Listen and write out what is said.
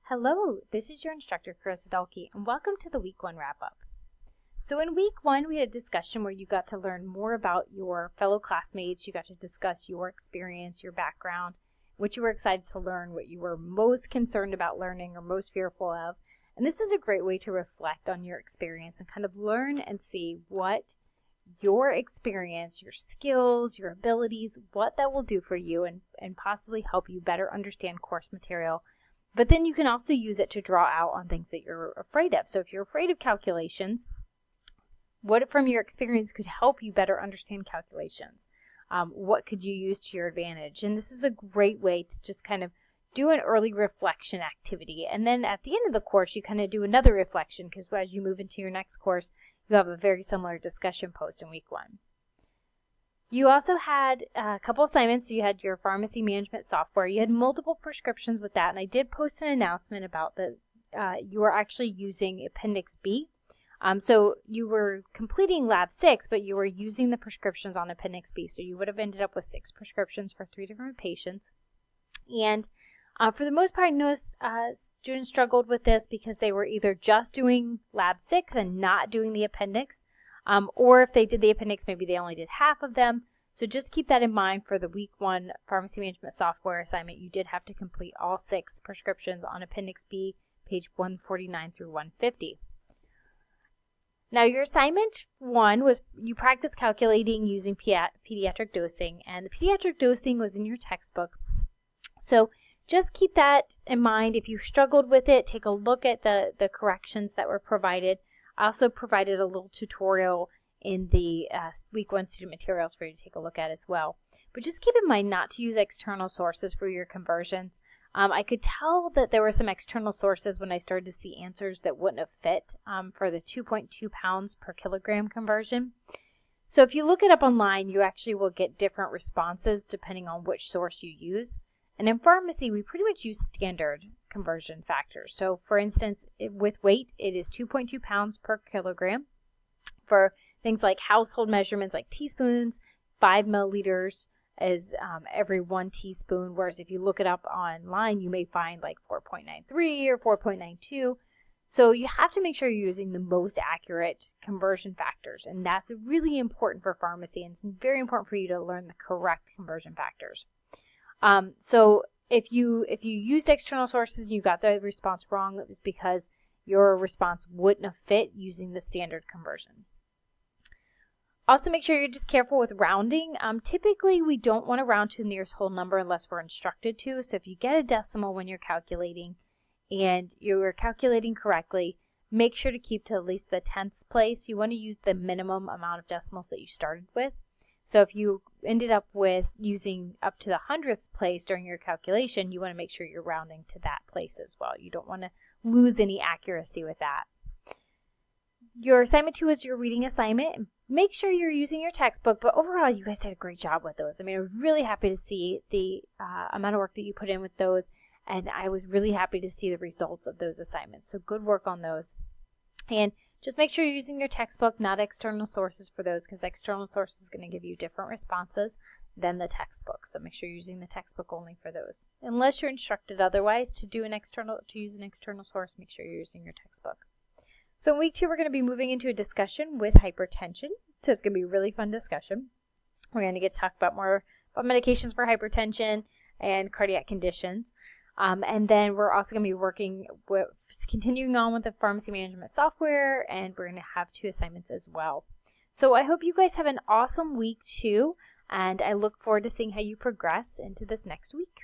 Hello, this is your instructor, Chris Adalke, and welcome to the Week 1 wrap-up. So in Week 1, we had a discussion where you got to learn more about your fellow classmates, you got to discuss your experience, your background, what you were excited to learn, what you were most concerned about learning or most fearful of. And this is a great way to reflect on your experience and kind of learn and see what your experience, your skills, your abilities, what that will do for you and possibly help you better understand course material. But then you can also use it to draw out on things that you're afraid of. So if you're afraid of calculations, what from your experience could help you better understand calculations? What could you use to your advantage? And this is a great way to just kind of do an early reflection activity. And then at the end of the course, you kind of do another reflection because as you move into your next course, you have a very similar discussion post in Week 1. You also had a couple assignments. So you had your pharmacy management software. You had multiple prescriptions with that, and I did post an announcement about that you are actually using Appendix B. So you were completing Lab 6, but you were using the prescriptions on Appendix B. So you would have ended up with 6 prescriptions for 3 different patients. And for the most part, most students struggled with this because they were either just doing Lab 6 and not doing the appendix, or if they did the appendix, maybe they only did half of them. So just keep that in mind for the Week 1 Pharmacy Management Software assignment. You did have to complete all 6 prescriptions on Appendix B, page 149 through 150. Now your assignment 1 was you practiced calculating using pediatric dosing, and the pediatric dosing was in your textbook. So just keep that in mind. If you struggled with it, take a look at the corrections that were provided. I also provided a little tutorial in the Week 1 student materials for you to take a look at as well. But just keep in mind not to use external sources for your conversions. I could tell that there were some external sources when I started to see answers that wouldn't have fit for the 2.2 pounds per kilogram conversion. So if you look it up online, you actually will get different responses depending on which source you use. And in pharmacy, we pretty much use standard conversion factors. So for instance, with weight, it is 2.2 pounds per kilogram. For things like household measurements like teaspoons, 5 milliliters is every 1 teaspoon. Whereas if you look it up online, you may find like 4.93 or 4.92. So you have to make sure you're using the most accurate conversion factors. And that's really important for pharmacy. And it's very important for you to learn the correct conversion factors. So if you used external sources and you got the response wrong, it was because your response wouldn't have fit using the standard conversion. Also, make sure you're just careful with rounding. Typically, we don't want to round to the nearest whole number unless we're instructed to. So if you get a decimal when you're calculating and you're calculating correctly, make sure to keep to at least the 10th place. You want to use the minimum amount of decimals that you started with. So if you ended up with using up to the 100th place during your calculation, you want to make sure you're rounding to that place as well. You don't want to lose any accuracy with that. Your assignment 2 is your reading assignment. Make sure you're using your textbook, but overall you guys did a great job with those. I mean, I was really happy to see the amount of work that you put in with those, and I was really happy to see the results of those assignments. So good work on those. And just make sure you're using your textbook, not external sources for those, because external sources is going to give you different responses than the textbook. So make sure you're using the textbook only for those. Unless you're instructed otherwise to use an external source, make sure you're using your textbook. So in Week 2, we're going to be moving into a discussion with hypertension. So it's going to be a really fun discussion. We're going to get to talk about more about medications for hypertension and cardiac conditions. And then we're also going to be continuing on with the pharmacy management software, and we're going to have 2 assignments as well. So I hope you guys have an awesome Week 2, and I look forward to seeing how you progress into this next week.